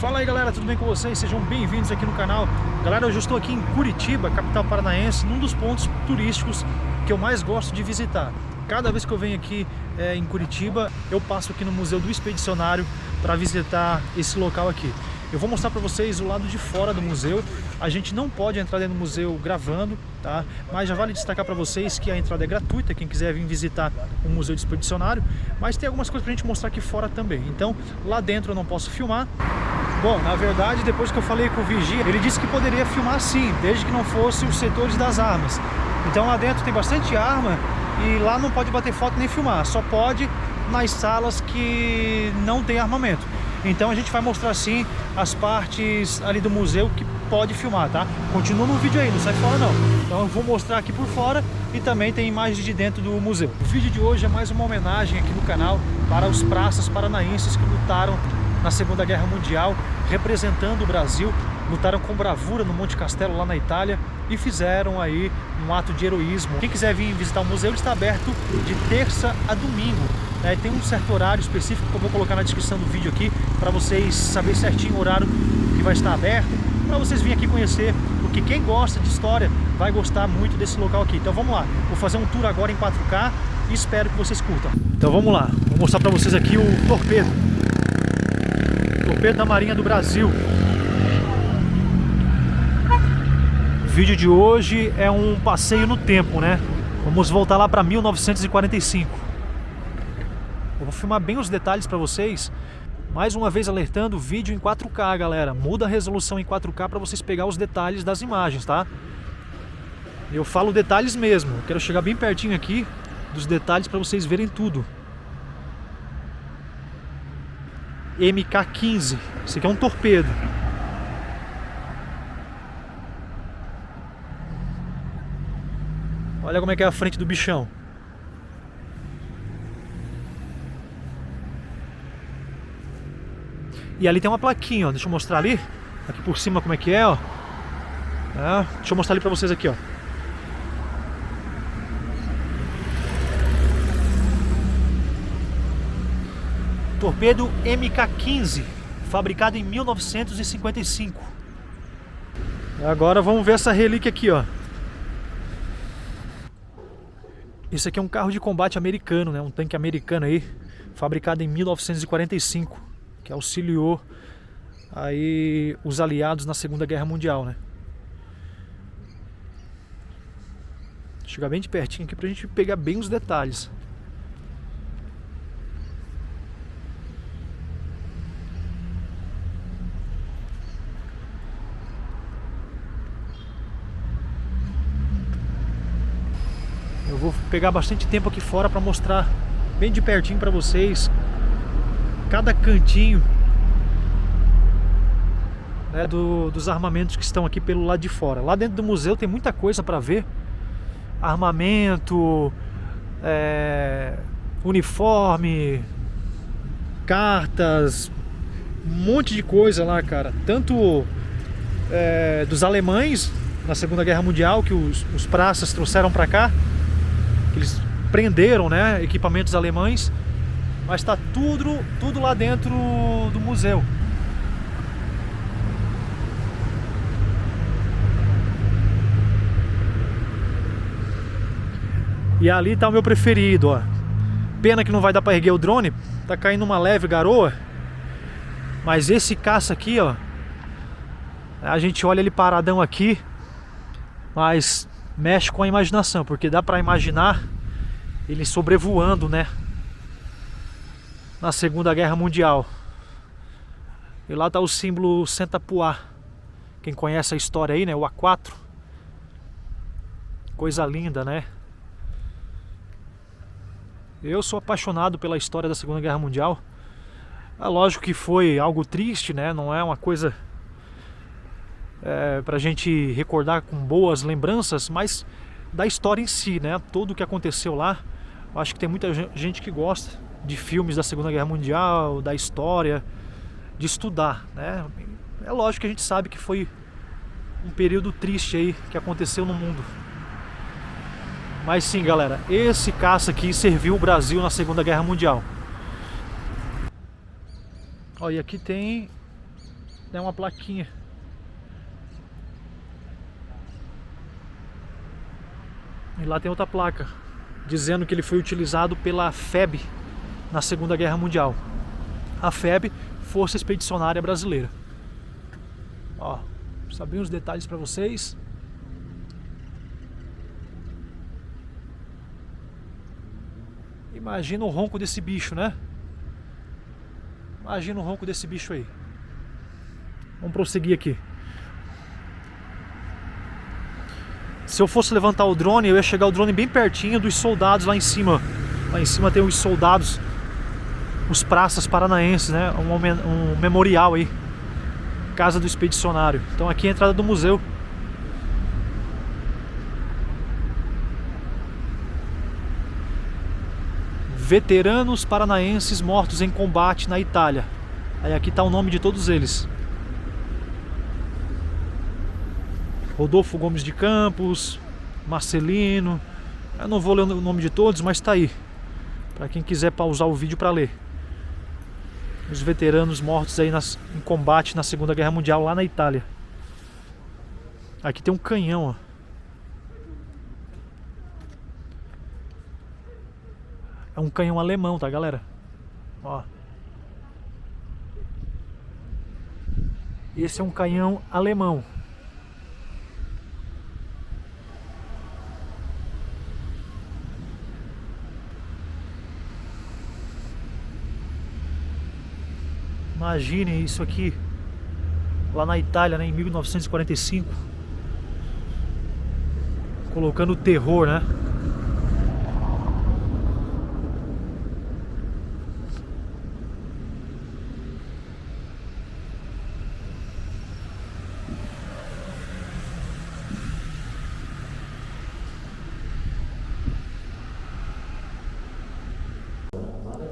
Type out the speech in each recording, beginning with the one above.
Fala aí galera, tudo bem com vocês? Sejam bem-vindos aqui no canal. Galera, hoje eu estou aqui em Curitiba, capital paranaense, num dos pontos turísticos que eu mais gosto de visitar. Cada vez que eu venho aqui em Curitiba, eu passo aqui no Museu do Expedicionário para visitar esse local aqui. Eu vou mostrar para vocês o lado de fora do museu. A gente não pode entrar dentro do museu gravando, tá? Mas já vale destacar para vocês que a entrada é gratuita, quem quiser vir visitar o Museu do Expedicionário. Mas tem algumas coisas para a gente mostrar aqui fora também. Então, lá dentro eu não posso filmar. Bom, na verdade, depois que eu falei com o vigia, ele disse que poderia filmar sim, desde que não fosse os setores das armas. Então lá dentro tem bastante arma e lá não pode bater foto nem filmar, só pode nas salas que não tem armamento. Então a gente vai mostrar sim as partes ali do museu que pode filmar, tá? Continua no vídeo aí, não sai fora não. Então eu vou mostrar aqui por fora e também tem imagens de dentro do museu. O vídeo de hoje é mais uma homenagem aqui no canal para os praças paranaenses que lutaram na Segunda Guerra Mundial, representando o Brasil, lutaram com bravura no Monte Castelo, lá na Itália, e fizeram aí um ato de heroísmo. Quem quiser vir visitar o museu, ele está aberto de terça a domingo. Tem um certo horário específico que eu vou colocar na descrição do vídeo aqui, para vocês saberem certinho o horário que vai estar aberto, para vocês virem aqui conhecer, porque quem gosta de história vai gostar muito desse local aqui. Então vamos lá, vou fazer um tour agora em 4K e espero que vocês curtam. Então vamos lá, vou mostrar para vocês aqui o torpedo. Torpedo da Marinha do Brasil. O vídeo de hoje é um passeio no tempo, né? Vamos voltar lá para 1945. Eu vou filmar bem os detalhes para vocês. Mais uma vez alertando, vídeo em 4K, galera. Muda a resolução em 4K para vocês pegar os detalhes das imagens, tá? Eu falo detalhes mesmo. Eu quero chegar bem pertinho aqui dos detalhes para vocês verem tudo. MK-15. Esse aqui é um torpedo. Olha como é que é a frente do bichão. E ali tem uma plaquinha, ó. Deixa eu mostrar ali. Aqui por cima como é que é, ó. Deixa eu mostrar ali pra vocês aqui, ó. Torpedo MK-15, fabricado em 1955. Agora vamos ver essa relíquia aqui, ó. Esse aqui é um carro de combate americano, né? Um tanque americano aí, fabricado em 1945, que auxiliou aí os aliados na Segunda Guerra Mundial, né? Vou chegar bem de pertinho aqui pra gente pegar bem os detalhes. Eu vou pegar bastante tempo aqui fora para mostrar bem de pertinho para vocês cada cantinho, né, dos armamentos que estão aqui pelo lado de fora. Lá dentro do museu tem muita coisa para ver. Armamento, uniforme, cartas, um monte de coisa lá, cara. Tanto dos alemães na Segunda Guerra Mundial, que os praças trouxeram para cá. Eles prenderam, né, equipamentos alemães, mas está tudo lá dentro do museu. E ali está o meu preferido, ó. Pena que não vai dar para erguer o drone, tá caindo uma leve garoa. Mas esse caça aqui, ó, a gente olha ele paradão aqui, mas mexe com a imaginação, porque dá pra imaginar ele sobrevoando, né, na Segunda Guerra Mundial. E lá tá o símbolo Sentapuá. Quem conhece a história aí, né, o A4. Coisa linda, né? Eu sou apaixonado pela história da Segunda Guerra Mundial. É lógico que foi algo triste, né? Não é uma coisa pra gente recordar com boas lembranças, mas da história em si, né? Tudo o que aconteceu lá. Eu acho que tem muita gente que gosta de filmes da Segunda Guerra Mundial, da história, de estudar, né? É lógico que a gente sabe que foi um período triste aí que aconteceu no mundo. Mas sim, galera, esse caça aqui serviu o Brasil na Segunda Guerra Mundial. Ó, e aqui tem né, uma plaquinha. E lá tem outra placa, dizendo que ele foi utilizado pela FEB na Segunda Guerra Mundial. A FEB, Força Expedicionária Brasileira. Ó, sabem os detalhes para vocês. Imagina o ronco desse bicho, né? Imagina o ronco desse bicho aí. Vamos prosseguir aqui. Se eu fosse levantar o drone, eu ia chegar o drone bem pertinho dos soldados lá em cima. Lá em cima tem os soldados, os praças paranaenses, né? Um memorial aí. Casa do Expedicionário. Então aqui é a entrada do museu. Veteranos paranaenses mortos em combate na Itália. Aí aqui está o nome de todos eles. Rodolfo Gomes de Campos, Marcelino. Eu não vou ler o nome de todos, mas está aí, para quem quiser pausar o vídeo para ler. Os veteranos mortos aí em combate na Segunda Guerra Mundial lá na Itália. Aqui tem um canhão, ó. É um canhão alemão, tá, galera? Ó. Esse é um canhão alemão. Imaginem isso aqui lá na Itália, né, em 1945, colocando o terror, né?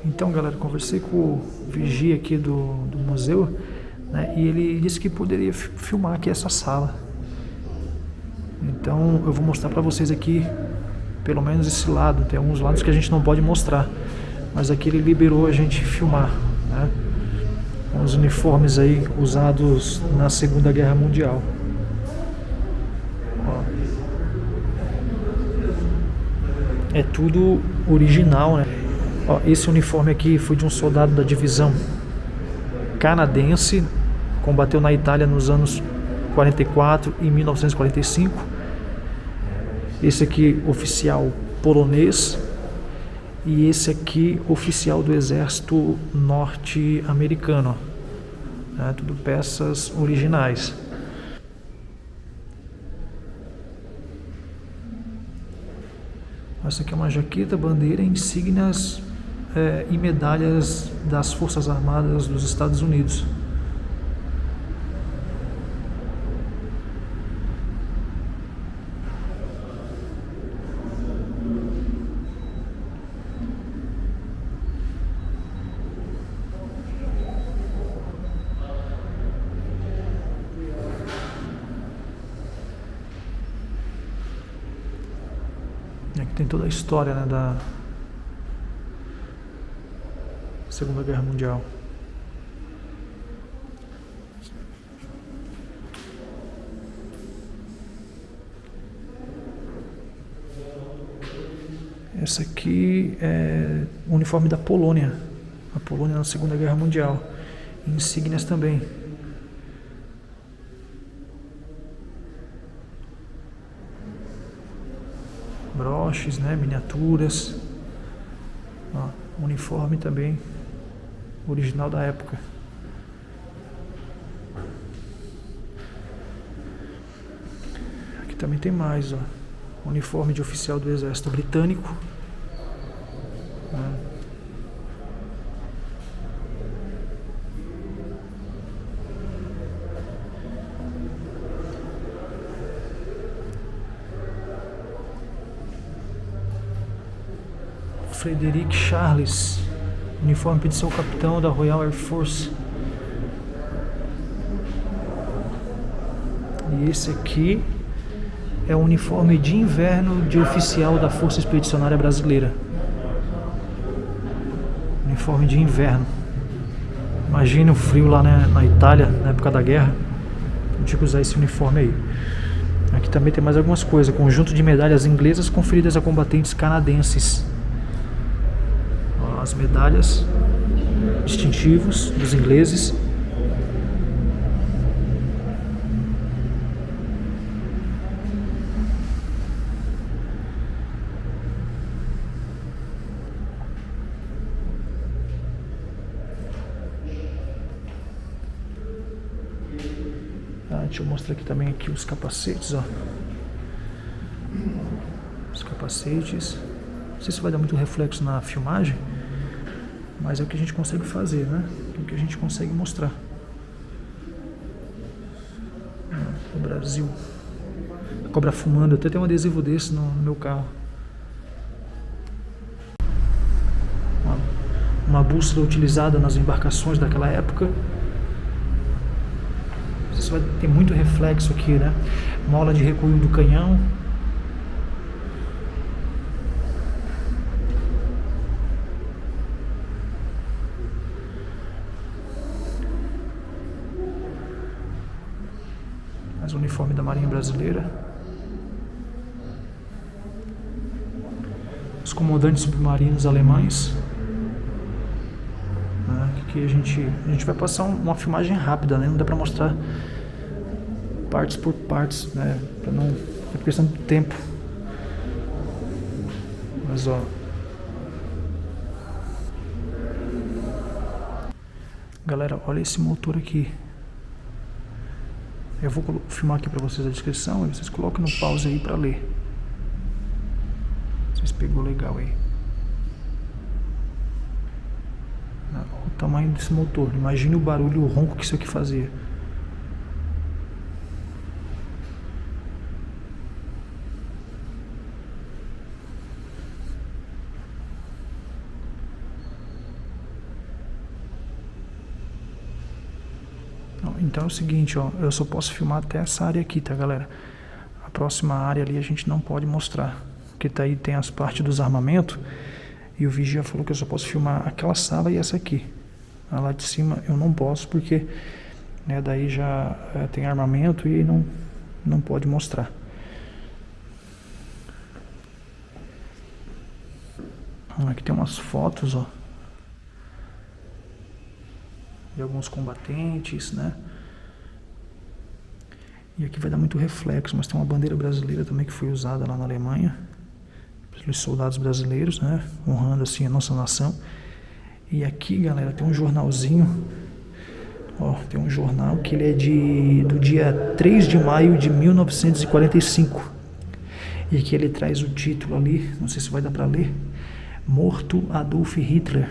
Então, galera, conversei com o vigia aqui do museu, né, e ele disse que poderia filmar aqui essa sala. Então eu vou mostrar para vocês aqui, pelo menos esse lado. Tem alguns lados que a gente não pode mostrar, mas aqui ele liberou a gente filmar, né, os uniformes aí usados na Segunda Guerra Mundial. Ó. É tudo original, né? Ó, esse uniforme aqui foi de um soldado da divisão canadense, combateu na Itália nos anos 44 e 1945. Esse aqui, oficial polonês, e esse aqui, oficial do exército norte-americano. Tudo peças originais. Essa aqui é uma jaqueta, bandeira, insígnias e medalhas das Forças Armadas dos Estados Unidos. Aqui tem toda a história, né, da Segunda Guerra Mundial. Essa aqui é o uniforme da Polônia. A Polônia na Segunda Guerra Mundial. Insígnias também. Broches, né, miniaturas. Ó, uniforme também original da época. Aqui também tem mais, ó. Uniforme de oficial do exército britânico. Frederic Charles, uniforme de seu capitão da Royal Air Force. E esse aqui é o uniforme de inverno de oficial da Força Expedicionária Brasileira. Uniforme de inverno. Imagine o frio lá, né, na Itália, na época da guerra. Não tinha que usar esse uniforme aí. Aqui também tem mais algumas coisas. Conjunto de medalhas inglesas conferidas a combatentes canadenses. Ó, as medalhas distintivos dos ingleses. Deixa eu mostrar aqui também aqui os capacetes, ó. Os capacetes. Não sei se vai dar muito reflexo na filmagem, mas é o que a gente consegue fazer, né? É o que a gente consegue mostrar. O Brasil. A cobra fumando. Até tem um adesivo desse no meu carro. Uma bússola utilizada nas embarcações daquela época. Você vai ter muito reflexo aqui, né? Mola de recuo do canhão. Mais um uniforme da Marinha Brasileira. Os comandantes submarinos alemães. Que a gente vai passar uma filmagem rápida, né? Não dá pra mostrar partes por partes, né? Pra não é questão de tempo. Mas ó, galera, olha esse motor aqui. Eu vou filmar aqui pra vocês a descrição e vocês colocam no pause aí pra ler. Vocês pegou legal aí. O tamanho desse motor. Imagine o barulho, o ronco que isso aqui fazia. Então é o seguinte, ó, eu só posso filmar até essa área aqui, tá, galera? A próxima área ali a gente não pode mostrar, porque tá aí tem as partes dos armamentos. E o vigia falou que eu só posso filmar aquela sala e essa aqui. Lá de cima eu não posso porque, né, daí já tem armamento e não pode mostrar. Aqui tem umas fotos, ó, de alguns combatentes, né? E aqui vai dar muito reflexo, mas tem uma bandeira brasileira também que foi usada lá na Alemanha pelos soldados brasileiros, né? Honrando assim a nossa nação. E aqui, galera, tem um jornalzinho. Ó, tem um jornal que ele é do dia 3 de maio de 1945. E aqui ele traz o título ali, não sei se vai dar para ler. Morto Adolf Hitler.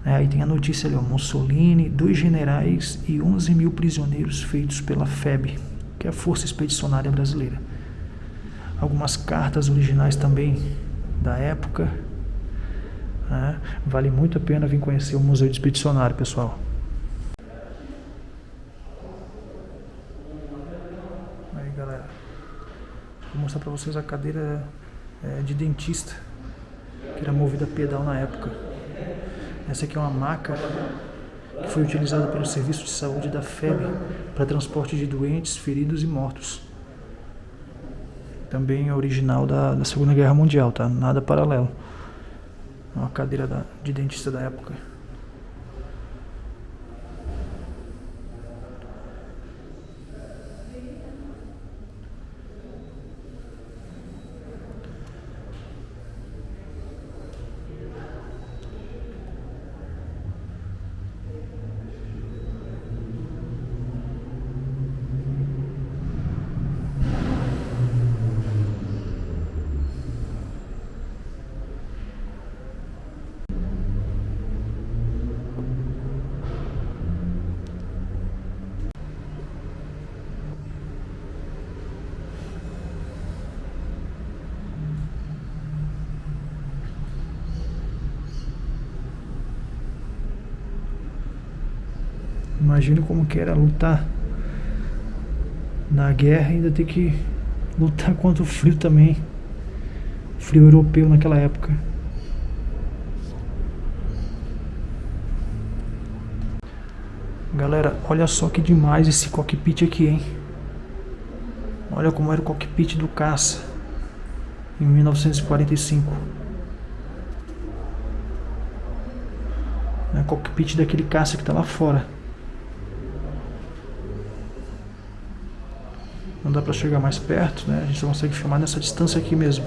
Aí tem a notícia ali, ó, Mussolini, 2 generais e 11 mil prisioneiros feitos pela FEB, que é a Força Expedicionária Brasileira. Algumas cartas originais também da época. Vale muito a pena vir conhecer o Museu Expedicionário, pessoal. Aí, galera, vou mostrar para vocês a cadeira de dentista, que era movida a pedal na época. Essa aqui é uma maca que foi utilizada pelo Serviço de Saúde da FEB para transporte de doentes, feridos e mortos. Também é original da Segunda Guerra Mundial, tá? Nada paralelo. É uma cadeira de dentista da época. Imagino como que era lutar na guerra e ainda ter que lutar contra o frio também. Frio europeu naquela época. Galera, olha só que demais esse cockpit aqui, hein? Olha como era o cockpit do caça em 1945. É o cockpit daquele caça que tá lá fora. Não dá pra chegar mais perto, né? A gente só consegue filmar nessa distância aqui mesmo.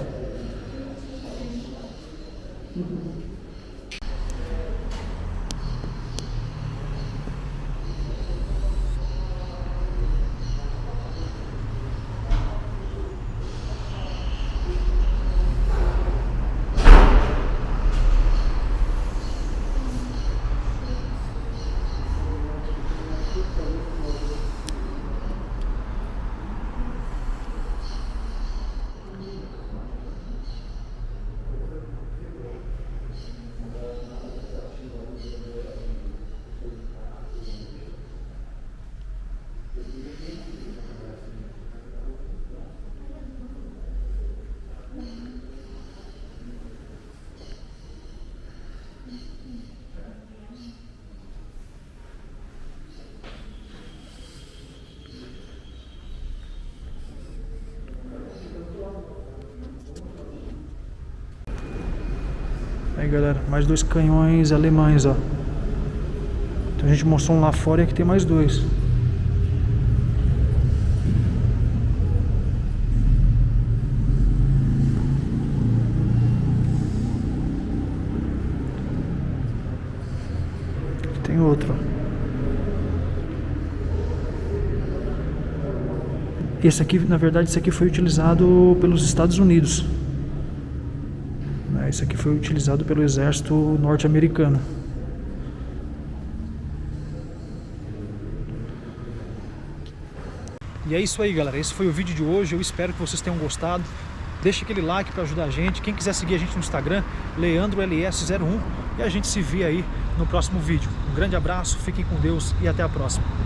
Aí galera, mais 2 canhões alemães, ó. Então a gente mostrou um lá fora e aqui tem mais 2. Aqui tem outro, ó. Esse aqui, na verdade, esse aqui foi utilizado pelos Estados Unidos. Esse aqui foi utilizado pelo exército norte-americano. E é isso aí, galera. Esse foi o vídeo de hoje. Eu espero que vocês tenham gostado. Deixa aquele like para ajudar a gente. Quem quiser seguir a gente no Instagram, LeandroLS01. E a gente se vê aí no próximo vídeo. Um grande abraço, fiquem com Deus e até a próxima.